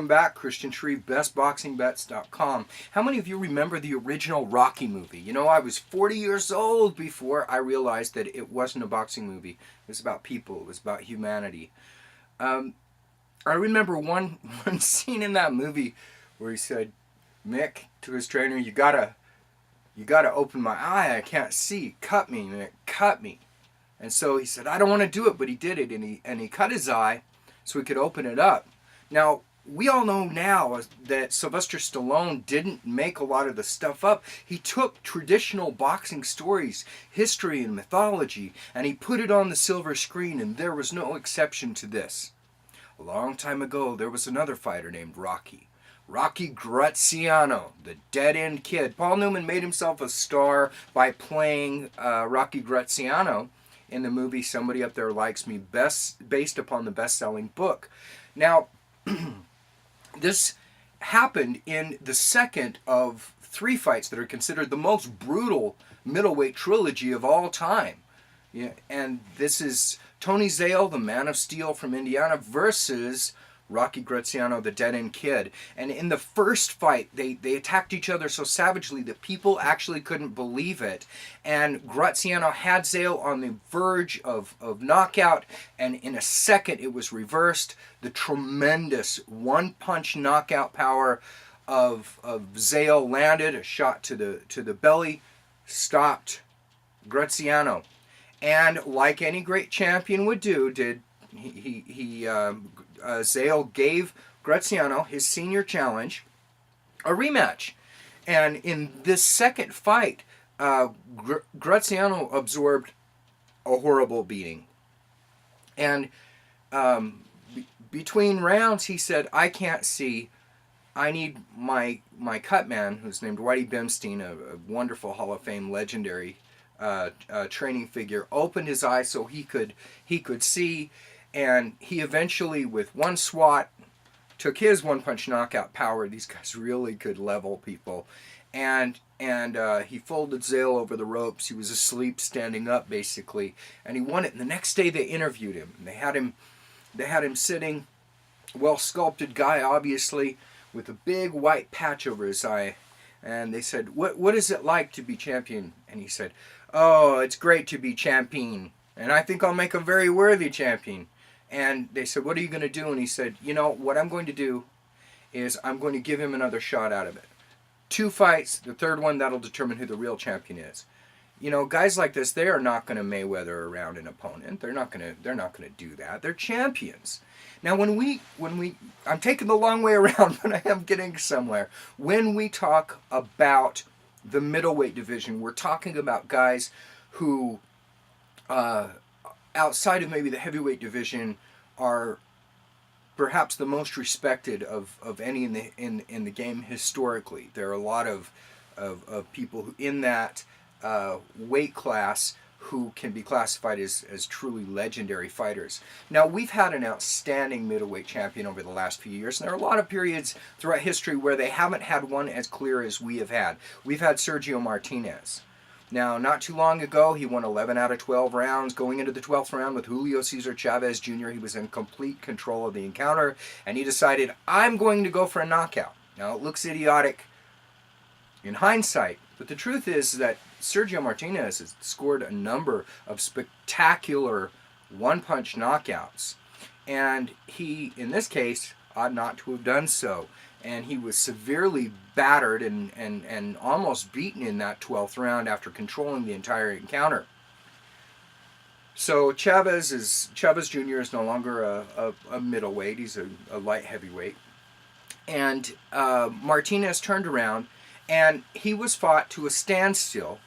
Welcome back, Christian Shreve, bestboxingbets.com. How many of you remember the original Rocky movie? You know, I was 40 years old before I realized that it wasn't a boxing movie. It was about people. It was about humanity. I remember one scene in that movie where he said, Mick, to his trainer, you gotta open my eye. I can't see. Cut me, Mick. Cut me. And so he said, I don't want to do it, but he did it, and he cut his eye so he could open it up. Now, we all know now that Sylvester Stallone didn't make a lot of the stuff up. He took traditional boxing stories, history and mythology, and he put it on the silver screen, and there was no exception to this. A long time ago, there was another fighter named Rocky. Rocky Graziano, the dead-end kid. Paul Newman made himself a star by playing Rocky Graziano in the movie Somebody Up There Likes Me, based upon the best-selling book. Now, this happened in the second of 3 fights that are considered the most brutal middleweight trilogy of all time. Yeah, and this is Tony Zale, the Man of Steel from Indiana, versus Rocky Graziano, the dead-end kid. And in the first fight, they attacked each other so savagely that people actually couldn't believe it. And Graziano had Zale on the verge of knockout, and in a second it was reversed. The tremendous one-punch knockout power of Zale landed, a shot to the belly, stopped Graziano. And like any great champion would do, Zale gave Graziano his senior challenge, a rematch. And in this second fight, Graziano absorbed a horrible beating. And between rounds, he said, I can't see. I need my cut man, who's named Whitey Bimstein, a wonderful Hall of Fame legendary training figure, opened his eyes so he could see. And he eventually, with one swat, took his one-punch knockout power. These guys really could level people. And he folded Zale over the ropes. He was asleep, standing up, basically. And he won it. And the next day they interviewed him. And they had him sitting, well-sculpted guy, obviously, with a big white patch over his eye. And they said, what is it like to be champion? And he said, oh, it's great to be champion. And I think I'll make a very worthy champion. And they said, what are you going to do? And he said, you know, what I'm going to do is I'm going to give him another shot out of it. 2 fights, the third one, that'll determine who the real champion is. You know, guys like this, they are not going to Mayweather around an opponent. They're not going to do that. They're champions. Now, when I'm taking the long way around, but I am getting somewhere. When we talk about the middleweight division, we're talking about guys who, outside of maybe the heavyweight division, are perhaps the most respected of any in the game historically. There are a lot of people who in that weight class who can be classified as truly legendary fighters. Now, we've had an outstanding middleweight champion over the last few years, and there are a lot of periods throughout history where they haven't had one as clear as we have had. We've had Sergio Martinez. Now, not too long ago, he won 11 out of 12 rounds. Going into the 12th round with Julio Cesar Chavez Jr., he was in complete control of the encounter, and he decided, I'm going to go for a knockout. Now, it looks idiotic in hindsight, but the truth is that Sergio Martinez has scored a number of spectacular one-punch knockouts, and he, in this case, ought not to have done so. And he was severely battered and almost beaten in that 12th round after controlling the entire encounter. So Chavez Jr. is no longer a middleweight. He's a light heavyweight. And Martinez turned around, and he was fought to a standstill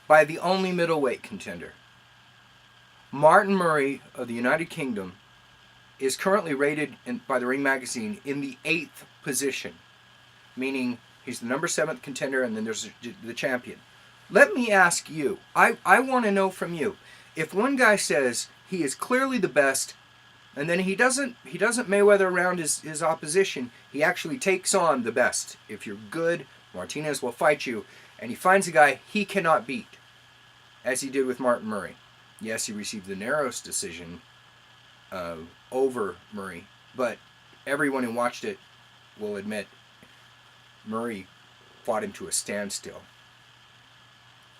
by the only middleweight contender. Martin Murray of the United Kingdom is currently rated by the Ring Magazine in the 8th position, meaning he's the number 7th contender, and then there's the champion. Let me ask you, I want to know from you, if one guy says he is clearly the best, and then he doesn't Mayweather around his opposition, he actually takes on the best. If you're good, Martinez will fight you, and he finds a guy he cannot beat, as he did with Martin Murray. Yes, he received the narrowest decision over Murray, but everyone who watched it will admit Murray fought him to a standstill.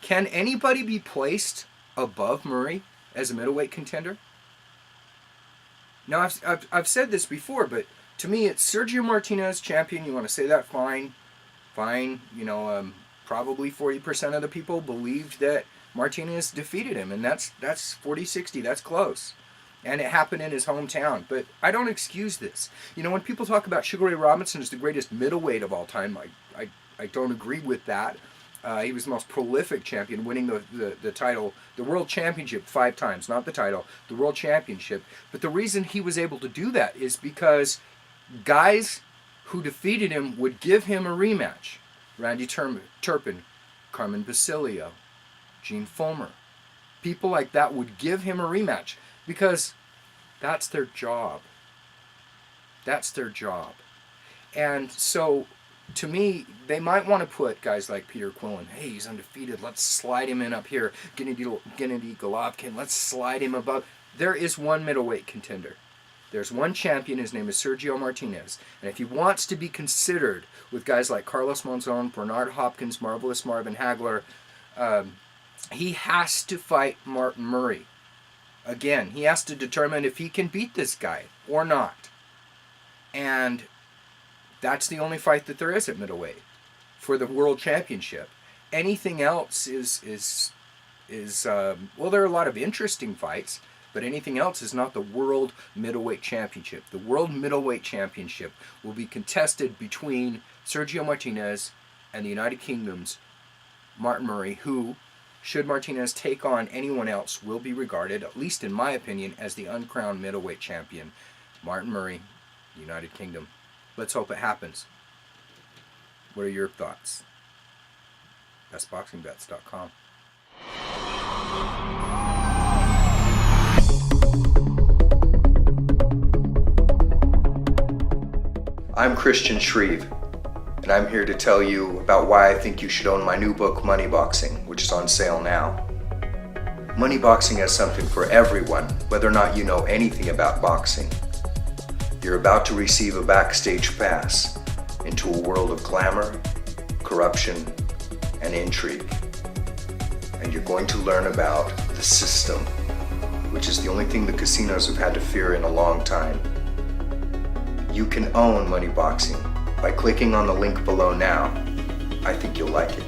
Can anybody be placed above Murray as a middleweight contender? Now, I've said this before, but to me, it's Sergio Martinez, champion. You want to say that? Fine. Probably 40% of the people believed that Martinez defeated him, and that's 40-60. That's close. And it happened in his hometown. But I don't excuse this. When people talk about Sugar Ray Robinson as the greatest middleweight of all time, I don't agree with that. He was the most prolific champion, winning the title, the World Championship 5 times, not the title, the World Championship. But the reason he was able to do that is because guys who defeated him would give him a rematch. Randy Turpin, Carmen Basilio, Gene Fulmer. People like that would give him a rematch because that's their job. That's their job. And so, to me, they might want to put guys like Peter Quillen. Hey, he's undefeated. Let's slide him in up here. Gennady Golovkin. Let's slide him above. There is one middleweight contender. There's one champion. His name is Sergio Martinez. And if he wants to be considered with guys like Carlos Monzon, Bernard Hopkins, Marvelous Marvin Hagler, he has to fight Martin Murray. Again, he has to determine if he can beat this guy or not. And that's the only fight that there is at middleweight for the World Championship. Anything else is well, there are a lot of interesting fights, but anything else is not the World Middleweight Championship. The World Middleweight Championship will be contested between Sergio Martinez and the United Kingdom's Martin Murray, who, should Martinez take on anyone else, will be regarded, at least in my opinion, as the uncrowned middleweight champion. Martin Murray, United Kingdom. Let's hope it happens. What are your thoughts? BestBoxingBets.com. I'm Christian Shreve, and I'm here to tell you about why I think you should own my new book, Money Boxing, which is on sale now. Money Boxing has something for everyone, whether or not you know anything about boxing. You're about to receive a backstage pass into a world of glamour, corruption, and intrigue. And you're going to learn about the system, which is the only thing the casinos have had to fear in a long time. You can own Money Boxing by clicking on the link below now. I think you'll like it.